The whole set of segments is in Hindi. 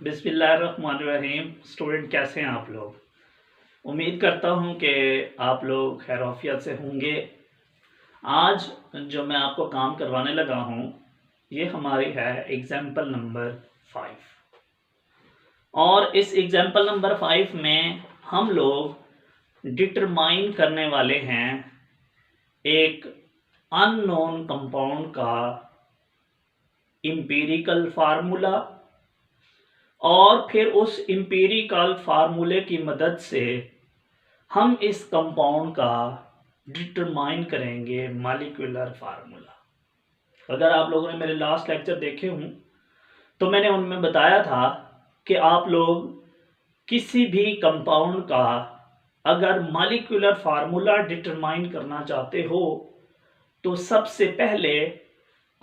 बिस्मिल्लाहिर्रहमानिर्रहीम। स्टूडेंट कैसे हैं आप लोग? उम्मीद करता हूं कि आप लोग खैरियत से होंगे। आज जो मैं आपको काम करवाने लगा हूं ये हमारी है एग्जाम्पल नंबर 5 और इस एग्जाम्पल नंबर 5 में हम लोग डिटरमाइन करने वाले हैं एक अननोन कंपाउंड का एम्पिरिकल फार्मूला और फिर उस एम्पिरिकल फार्मूले की मदद से हम इस कंपाउंड का डिटरमाइन करेंगे मॉलिक्यूलर फार्मूला। अगर आप लोगों ने मेरे लास्ट लेक्चर देखे हों तो मैंने उनमें बताया था कि आप लोग किसी भी कंपाउंड का अगर मॉलिक्यूलर फार्मूला डिटरमाइन करना चाहते हो तो सबसे पहले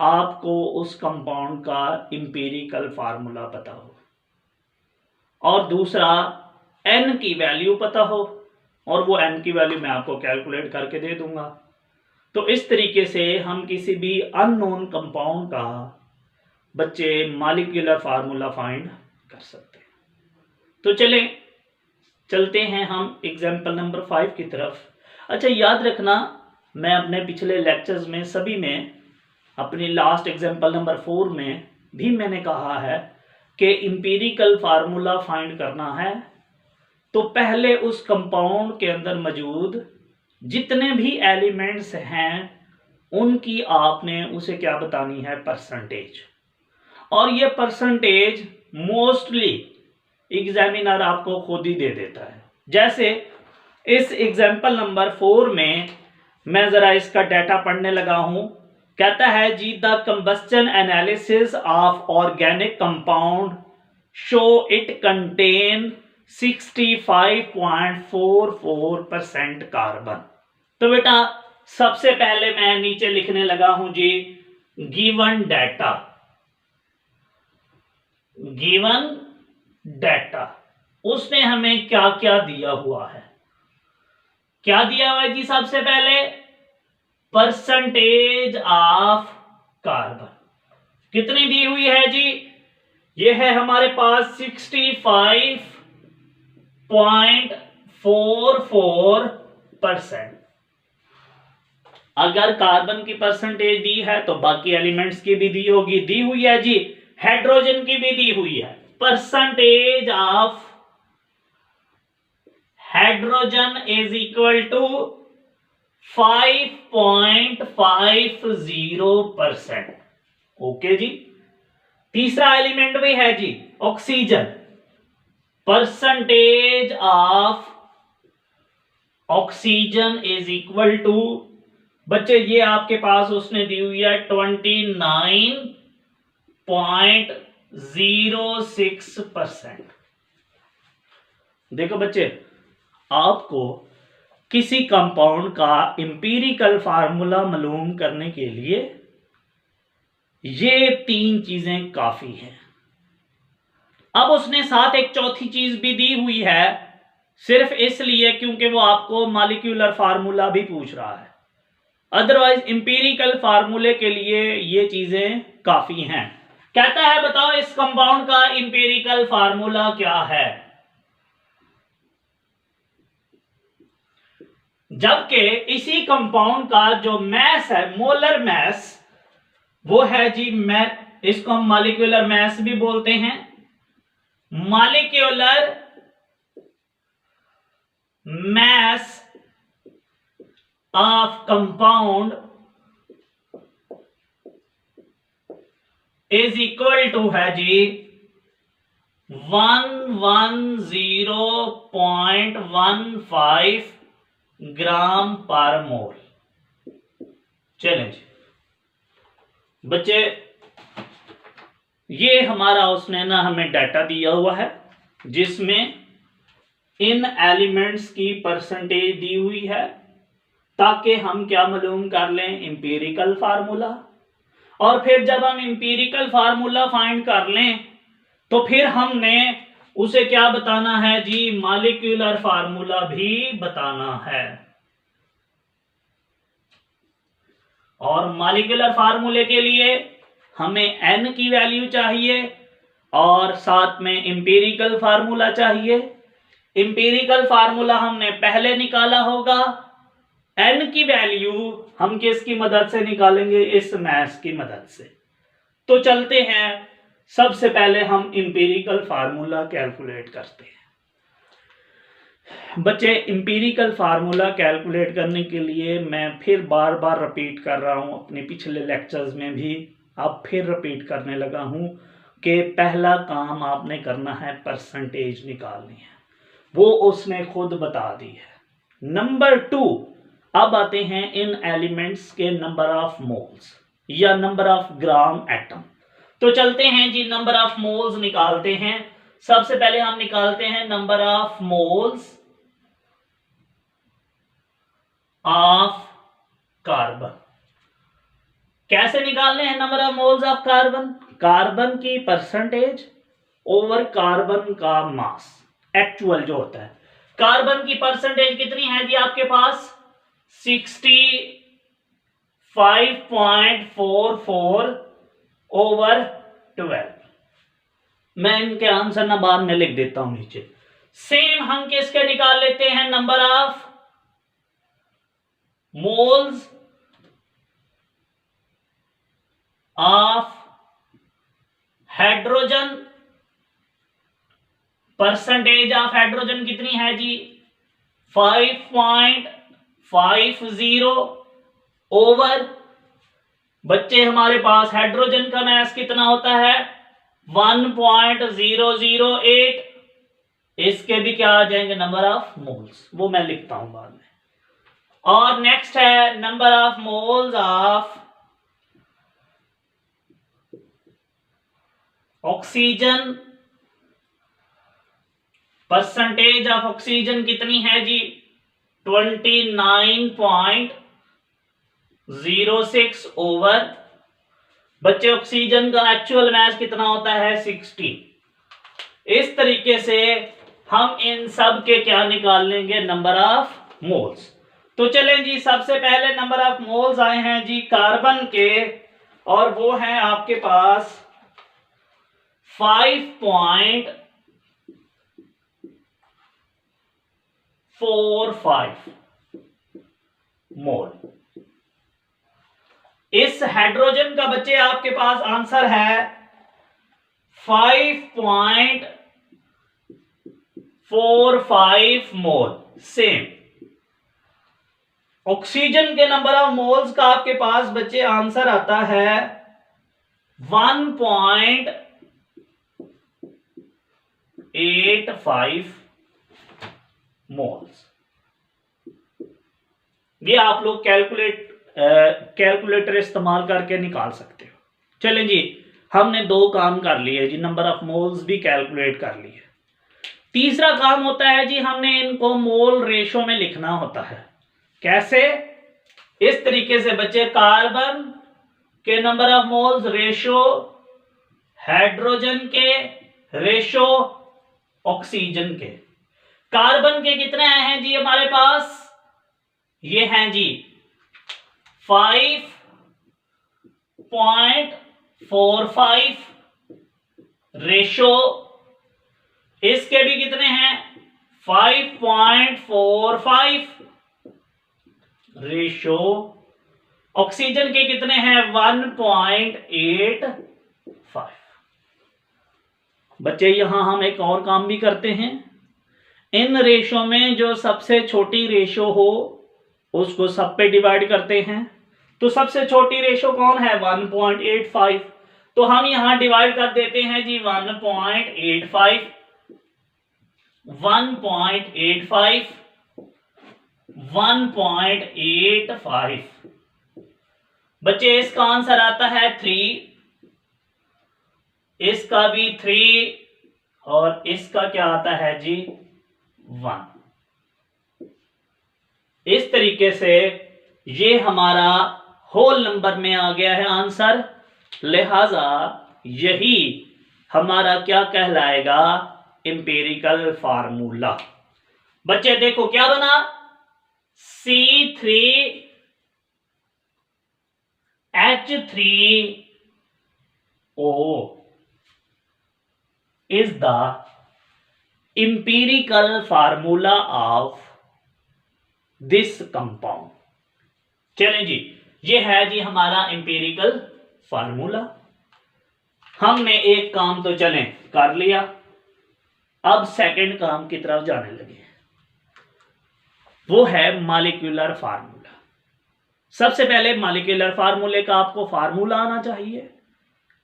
आपको उस कंपाउंड का एम्पिरिकल फार्मूला पता हो और दूसरा n की वैल्यू पता हो और वो n की वैल्यू मैं आपको कैलकुलेट करके दे दूंगा। तो इस तरीके से हम किसी भी अननोन कंपाउंड का बच्चे मॉलिक्यूलर फार्मूला फाइंड कर सकते हैं। तो चलते हैं हम एग्जाम्पल नंबर 5 की तरफ। अच्छा, याद रखना मैं अपने पिछले लेक्चर्स में सभी में अपनी लास्ट एग्जाम्पल नंबर 4 में भी मैंने कहा है कि एम्पिरिकल फार्मूला फाइंड करना है तो पहले उस कंपाउंड के अंदर मौजूद जितने भी एलिमेंट्स हैं उनकी आपने उसे क्या बतानी है, परसेंटेज। और ये परसेंटेज मोस्टली एग्जामिनर आपको खुद ही दे देता है। जैसे इस एग्जाम्पल नंबर 4 में मैं जरा इसका डाटा पढ़ने लगा हूं। कहता है जी the combustion analysis of organic compound show it contain 65.44% carbon. तो बेटा सबसे पहले मैं नीचे लिखने लगा हूं जी गिवन डाटा उसने हमें क्या क्या दिया हुआ है। क्या दिया हुआ है जी? सबसे पहले परसेंटेज ऑफ कार्बन कितनी दी हुई है जी? ये है हमारे पास 65.44%। अगर कार्बन की परसेंटेज दी है तो बाकी एलिमेंट्स की भी दी होगी। दी हुई है जी, हाइड्रोजन की भी दी हुई है। Percentage of hydrogen is equal to 5.50%। Okay जी। तीसरा एलिमेंट भी है जी oxygen. Percentage of oxygen is equal to, बच्चे ये आपके पास उसने दी हुई है 29.06%। देखो बच्चे, आपको किसी कंपाउंड का एम्पिरिकल फार्मूला मालूम करने के लिए ये 3 चीजें काफी हैं। अब उसने साथ एक चौथी चीज भी दी हुई है, सिर्फ इसलिए क्योंकि वो आपको मॉलिक्यूलर फार्मूला भी पूछ रहा है। अदरवाइज एम्पिरिकल फार्मूले के लिए ये चीजें काफी हैं। कहता है बताओ इस कंपाउंड का एम्पिरिकल फार्मूला क्या है। जबकि इसी कंपाउंड का जो मैस है, मोलर मैस, वो है जी, मैं इसको हम मॉलिक्यूलर मैस भी बोलते हैं। Molecular mass of compound is equal to है जी 110.15 ग्राम पर मोल। चलें जी बच्चे, ये हमारा उसने ना हमें डाटा दिया हुआ है जिसमें इन एलिमेंट्स की परसेंटेज दी हुई है ताकि हम क्या मालूम कर लें, एम्पिरिकल फार्मूला। और फिर जब हम एम्पिरिकल फार्मूला फाइंड कर लें तो फिर हमने उसे क्या बताना है जी, मॉलिक्यूलर फार्मूला भी बताना है। और मॉलिक्यूलर फार्मूले के लिए हमें n की वैल्यू चाहिए और साथ में इंपीरिकल फार्मूला चाहिए। इंपीरिकल फार्मूला हमने पहले निकाला होगा। n की वैल्यू हम किसकी मदद से निकालेंगे? इस मैथ्स की मदद से। तो चलते हैं, सबसे पहले हम इंपीरिकल फार्मूला कैलकुलेट करते हैं। बच्चे, इंपीरिकल फार्मूला कैलकुलेट करने के लिए मैं फिर बार बार रिपीट कर रहा हूं, अपने पिछले लेक्चर्स में भी अब फिर रिपीट करने लगा हूं कि पहला काम आपने करना है परसेंटेज निकालनी है, वो उसने खुद बता दी है। नंबर 2, अब आते हैं इन एलिमेंट्स के नंबर ऑफ मोल्स या नंबर ऑफ ग्राम एटम। तो चलते हैं जी, नंबर ऑफ मोल्स निकालते हैं। सबसे पहले हम निकालते हैं number of moles of carbon. कैसे निकालने हैं number of moles of carbon? Carbon की परसेंटेज ओवर कार्बन का मास, एक्चुअल जो होता है। कार्बन की परसेंटेज कितनी है जी आपके पास? 65.44 ओवर 12। मैं इनके आंसर ना बाद में लिख देता हूं नीचे। सेम हम किसके निकाल लेते हैं? Number of moles of hydrogen. Percentage of hydrogen कितनी है जी? 5.50 ओवर, बच्चे हमारे पास हाइड्रोजन का मास कितना होता है? 1.008। इसके भी क्या आ जाएंगे? नंबर ऑफ मोल्स, वो मैं लिखता हूं बाद में। और नेक्स्ट है number of moles of oxygen. Percentage of oxygen कितनी है जी? 29.06 ओवर, बच्चे ऑक्सीजन का एक्चुअल मास कितना होता है? 60। इस तरीके से हम इन सब के क्या निकाल लेंगे? Number of moles. तो चलें जी, सबसे पहले नंबर ऑफ मोल्स आए हैं जी कार्बन के, और वो हैं आपके पास 5.45 मोल। इस हाइड्रोजन का बच्चे आपके पास आंसर है 5.45 मोल। सेम ऑक्सीजन के नंबर ऑफ मोल्स का आपके पास बच्चे आंसर आता है 1.85 मोल्स। ये आप लोग कैलकुलेटर इस्तेमाल करके निकाल सकते हो। चलें जी, हमने 2 काम कर लिए जी, नंबर ऑफ मोल्स भी कैलकुलेट कर लिए। तीसरा काम होता है जी, हमने इनको मोल रेशो में लिखना होता है। कैसे? इस तरीके से बच्चे, कार्बन के number of moles ratio hydrogen के रेशो ऑक्सीजन के। कार्बन के कितने हैं जी हमारे पास? ये हैं जी 5.45 रेशो, इसके भी कितने हैं? 5.45 रेशो। ऑक्सीजन के कितने हैं? 1.85। बच्चे, यहां हम एक और काम भी करते हैं। इन रेशो में जो सबसे छोटी रेशो हो उसको सब पे डिवाइड करते हैं। तो सबसे छोटी रेशो कौन है? 1.85। तो हम यहां डिवाइड कर देते हैं जी 1.85, 1.85, 1.85। बच्चे, इसका आंसर आता है 3, इसका भी 3, और इसका क्या आता है जी? 1। इस तरीके से ये हमारा होल नंबर में आ गया है आंसर। लिहाजा यही हमारा क्या कहलाएगा? Empirical formula. बच्चे देखो क्या बना? C3H3O। Is the empirical formula of this compound। चलें जी, ये है जी हमारा empirical formula। हमने एक काम तो चलें कर लिया, अब सेकंड काम की तरफ जाने लगे, वो है मॉलिक्यूलर फार्मूला। सबसे पहले मॉलिक्यूलर फार्मूले का आपको फार्मूला आना चाहिए।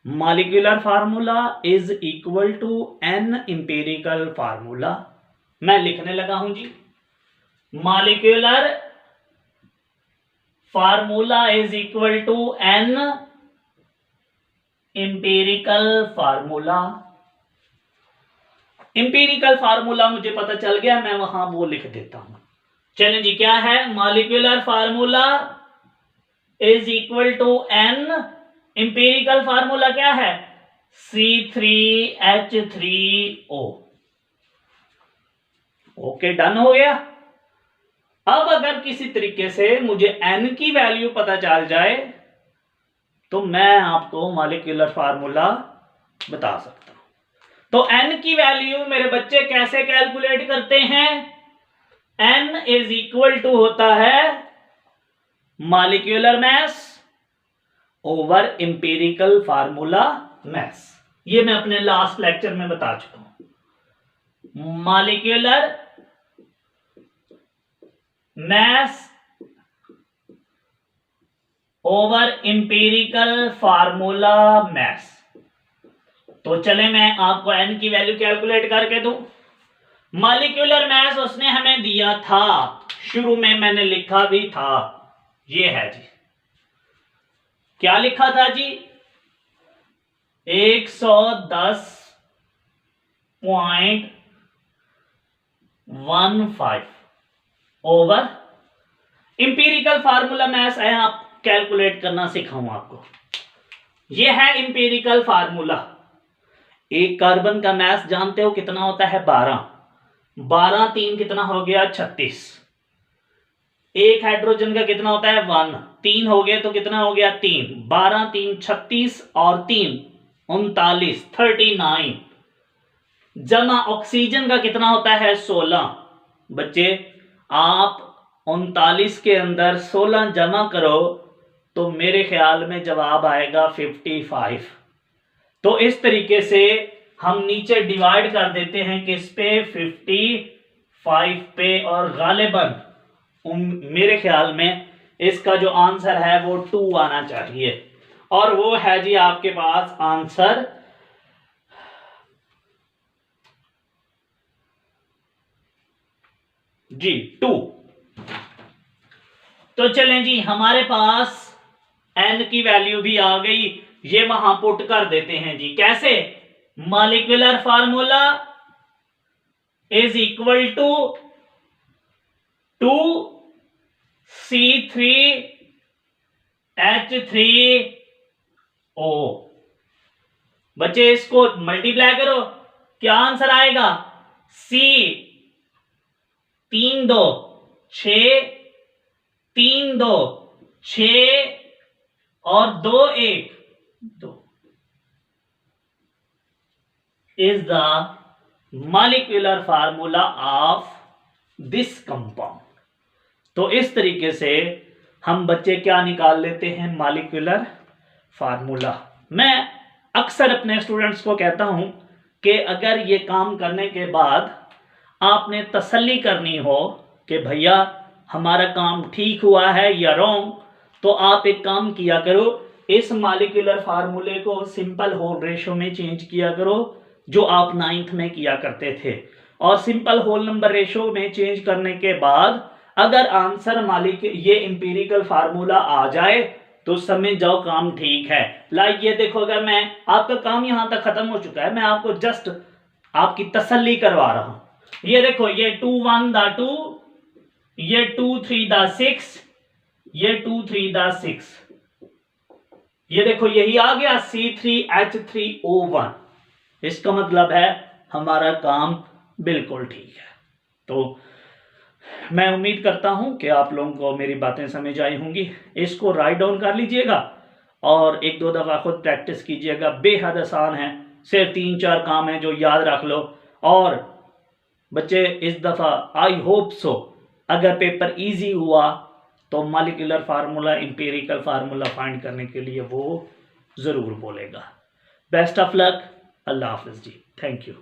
Molecular formula is equal to N empirical formula. मैं लिखने लगा हूं जी, molecular formula is equal to N empirical formula. Empirical formula मुझे पता चल गया, मैं वहां वो लिख देता हूं। चलें जी, क्या है molecular formula is equal to N, empirical formula क्या है C3H3O। ओके, डन हो गया। अब अगर किसी तरीके से मुझे एन की वैल्यू पता चल जाए तो मैं आपको मॉलिक्यूलर फार्मूला बता सकता हूं। तो एन की वैल्यू मेरे बच्चे कैसे कैलकुलेट करते हैं? एन इज इक्वल टू होता है molecular mass over empirical formula mass. ये मैं अपने लास्ट लेक्चर में बता चुका हूं। Molecular mass over empirical formula mass. तो चले मैं आपको एन की वैल्यू कैलकुलेट करके दूं। मॉलिक्यूलर मास उसने हमें दिया था, शुरू में मैंने लिखा भी था, ये है जी, क्या लिखा था जी 110.15 ओवर इंपेरिकल फार्मूला मास है। आप कैलकुलेट करना सिखाऊं आपको। ये है इंपेरिकल फार्मूला। एक कार्बन का मास जानते हो कितना होता है 12, 12 3 कितना हो गया 36। एक हाइड्रोजन का कितना होता है 1, 3 हो गए तो कितना हो गया 3, 12 3 36 और 3 39, 39 जमा ऑक्सीजन का कितना होता है 16। बच्चे आप 39 के अंदर 16 जमा करो तो मेरे ख्याल में जवाब आएगा 55। तो इस तरीके से हम नीचे डिवाइड कर देते हैं किस पे 55 पे, और गालिबन मेरे ख्याल में इसका जो आंसर है वो 2 आना चाहिए, और वो है जी आपके पास आंसर जी 2। तो चलें जी, हमारे पास एन की वैल्यू भी आ गई, ये वहां पुट कर देते हैं जी। कैसे? Molecular formula is equal to 2C3H3O। बच्चे इसको मल्टीप्लाई करो, क्या आंसर आएगा? C 3 2 6, 3 2 6 और 2 1 2 is the molecular formula of this compound। तो इस तरीके से हम बच्चे क्या निकाल लेते हैं मॉलिक्यूलर फार्मूला। मैं अक्सर अपने स्टूडेंट्स को कहता हूं कि अगर ये काम करने के बाद आपने तसल्ली करनी हो कि भैया हमारा काम ठीक हुआ है या रॉन्ग, तो आप एक काम किया करो, इस मॉलिक्यूलर फार्मूले को सिंपल होल रेशो में चेंज किया करो जो आप 9th में किया करते थे। और सिंपल होल नंबर रेशो में चेंज करने के बाद अगर आंसर ये इंपेरिकल फार्मूला आ जाए तो समझ जाओ काम ठीक है। लाइक ये देखो, अगर मैं आपका काम यहां तक खत्म हो चुका है, मैं आपको जस्ट आपकी तसल्ली करवा रहा हूं। ये देखो, ये 2 1 दा 2, ये 2 3 दा 6, ये 2 3 दा 6, ये देखो यही आ गया C3H3O1। इसका मतलब है हमारा काम बिल्कुल ठीक है। तो मैं उम्मीद करता हूं कि आप लोगों को मेरी बातें समझ आई होंगी। इसको राइट डाउन कर लीजिएगा और 1-2 दफा खुद प्रैक्टिस कीजिएगा। बेहद आसान है, सिर्फ 3-4 काम हैं जो याद रख लो। और बच्चे इस दफ़ा आई होप सो अगर पेपर इजी हुआ तो molecular formula, empirical formula find करने के लिए वो ज़रूर बोलेगा। Best of luck. अल्लाह हाफिज़ जी। Thank you.